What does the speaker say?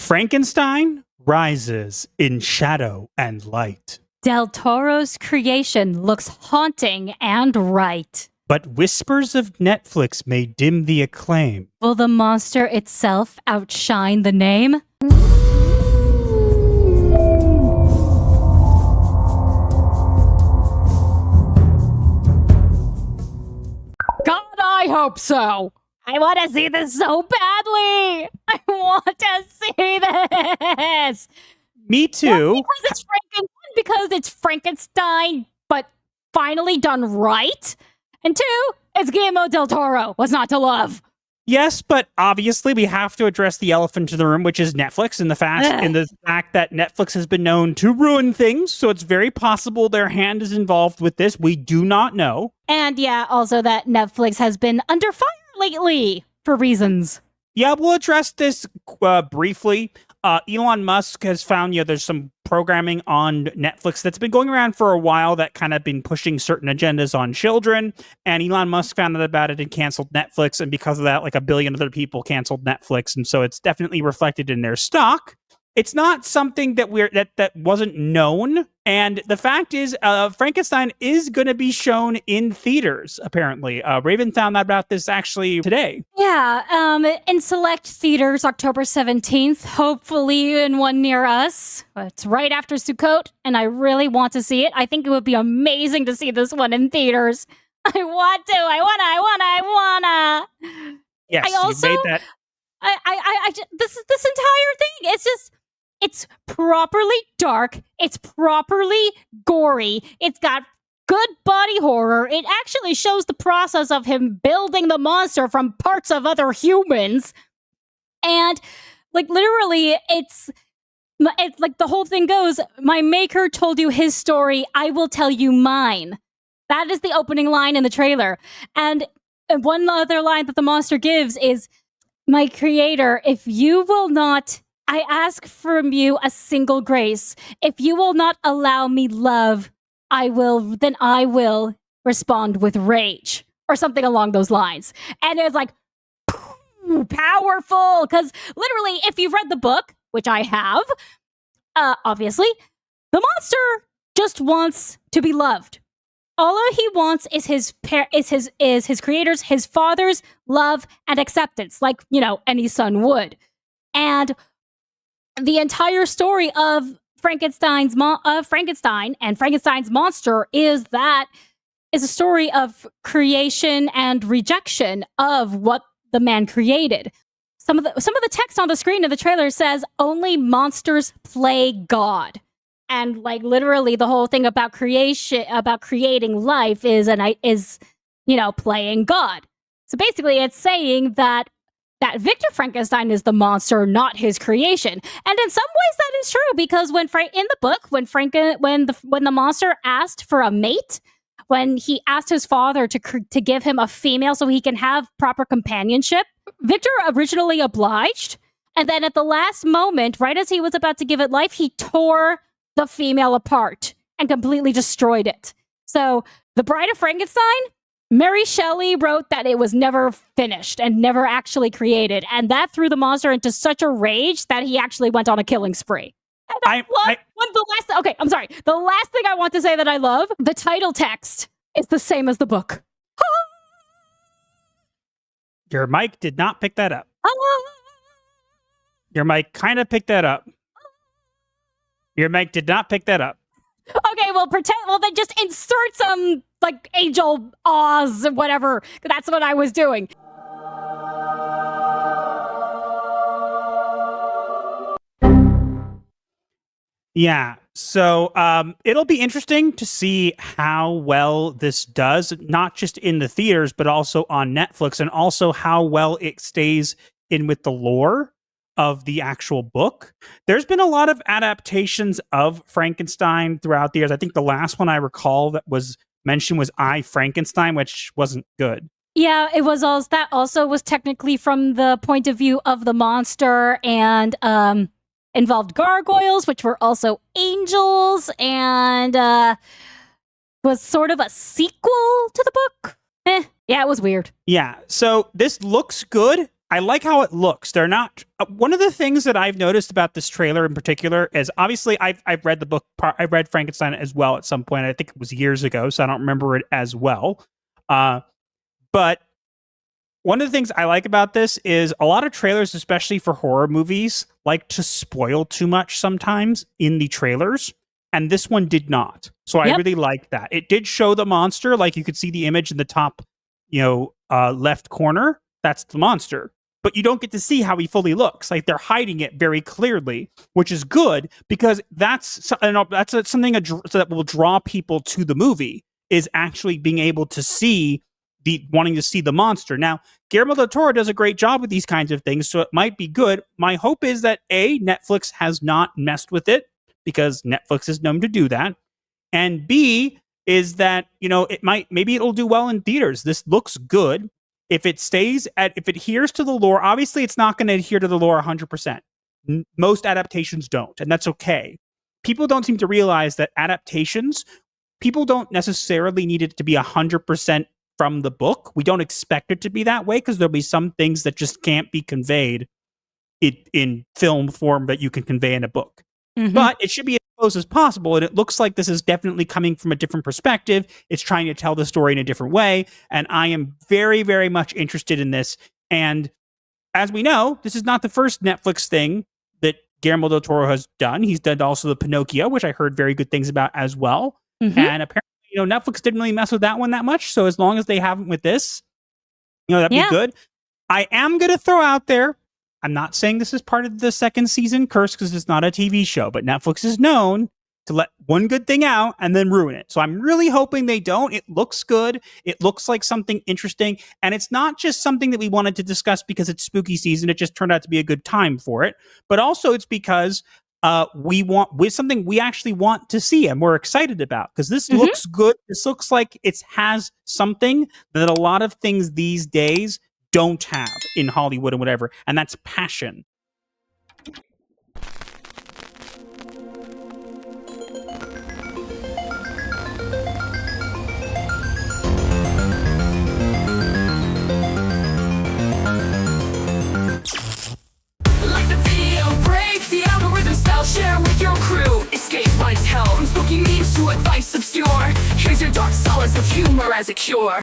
Frankenstein rises in shadow and light. Del Toro's creation looks haunting and right. But whispers of Netflix may dim the acclaim. Will the monster itself outshine the name? God, I hope so. I want to see this so badly. I want to see this. Me too. One, because it's Frankenstein, but finally done right. And two, it's Guillermo Del Toro. What's not to love? Yes, but obviously we have to address the elephant in the room, which is Netflix, and the fact that Netflix has been known to ruin things. So it's very possible their hand is involved with this. We do not know. And yeah, also that Netflix has been under fire lately for reasons. Yeah, we'll address this briefly. Elon Musk has found, there's some programming on Netflix that's been going around for a while that kind of been pushing certain agendas on children. And Elon Musk found out about it and canceled Netflix. And because of that, like 1 billion other people canceled Netflix. And so it's definitely reflected in their stock. It's not something that that wasn't known. And the fact is, Frankenstein is going to be shown in theaters, apparently. Raven found out about this actually today. Yeah, in select theaters, October 17th, hopefully in one near us. It's right after Sukkot, and I really want to see it. I think it would be amazing to see this one in theaters. I want to. I wanna. Yes, I also, you made that. This entire thing, it's properly dark. It's properly gory. It's got good body horror. It actually shows the process of him building the monster from parts of other humans. And like literally, it's like the whole thing goes, my maker told you his story. I will tell you mine. That is the opening line in the trailer. And one other line that the monster gives is, my creator, if you will not, I ask from you a single grace. If you will not allow me love, I will respond with rage, or something along those lines. And it's like, powerful, because literally, if you've read the book, which I have, obviously, the monster just wants to be loved. All he wants is his creator's, his father's love and acceptance, like, any son would. And the entire story of Frankenstein and Frankenstein's monster is a story of creation and rejection of what the man created. Some of the text on the screen of the trailer says only monsters play God. And like literally the whole thing about creating life is playing God. So basically it's saying that Victor Frankenstein is the monster, not his creation. And in some ways that is true, because in the book, when the monster asked for a mate, when he asked his father to give him a female so he can have proper companionship, Victor originally obliged. And then at the last moment, right as he was about to give it life, he tore the female apart and completely destroyed it. So The Bride of Frankenstein, Mary Shelley wrote that it was never finished and never actually created. And that threw the monster into such a rage that he actually went on a killing spree. And the last thing I want to say that I love, the title text is the same as the book. Your mic did not pick that up. Your mic kind of picked that up. Your mic did not pick that up. Okay, then just insert some, like, angel Oz or whatever. That's what I was doing. Yeah, so it'll be interesting to see how well this does, not just in the theaters, but also on Netflix, and also how well it stays in with the lore of the actual book. There's been a lot of adaptations of Frankenstein throughout the years. I think the last one I recall that was mentioned was I, Frankenstein, which wasn't good. Yeah, it was also was technically from the point of view of the monster, and involved gargoyles, which were also angels, and was sort of a sequel to the book. Yeah, it was weird. Yeah, so this looks good. I like how it looks. They're not. One of the things that I've noticed about this trailer in particular is obviously I've read the book. I read Frankenstein as well at some point. I think it was years ago, so I don't remember it as well. But one of the things I like about this is a lot of trailers, especially for horror movies, like to spoil too much sometimes in the trailers. And this one did not. So I really like that. It did show the monster. Like you could see the image in the top, left corner. That's the monster. But you don't get to see how he fully looks. Like they're hiding it very clearly, which is good because that's something that will draw people to the movie, is actually being able to see wanting to see the monster. Now, Guillermo Del Toro does a great job with these kinds of things, so it might be good. My hope is that Netflix has not messed with it, because Netflix is known to do that. And B is that, maybe it'll do well in theaters. This looks good. If it adheres to the lore, obviously it's not going to adhere to the lore 100%. Most adaptations don't, and that's okay. People don't seem to realize that people don't necessarily need it to be 100% from the book. We don't expect it to be that way because there'll be some things that just can't be conveyed in film form that you can convey in a book. Mm-hmm. But it should be as close as possible, and it looks like this is definitely coming from a different perspective. It's trying to tell the story in a different way, and I am very, very much interested in this. And as we know, this is not the first Netflix thing that Guillermo del Toro has done. He's done also the Pinocchio, which I heard very good things about as well. Mm-hmm. And apparently, Netflix didn't really mess with that one that much. So as long as they haven't with this, that'd be good. I am going to throw out there, I'm not saying this is part of the second season curse because it's not a TV show, but Netflix is known to let one good thing out and then ruin it. So I'm really hoping they don't. It looks good. It looks like something interesting. And it's not just something that we wanted to discuss because it's spooky season. It just turned out to be a good time for it. But also it's because with something we actually want to see and we're excited about, because this looks good. This looks like it has something that a lot of things these days don't have in Hollywood and whatever, and that's passion. Share with your crew, escape life's hell. From spooky memes to advice obscure, here's your dark solace of humor as a cure.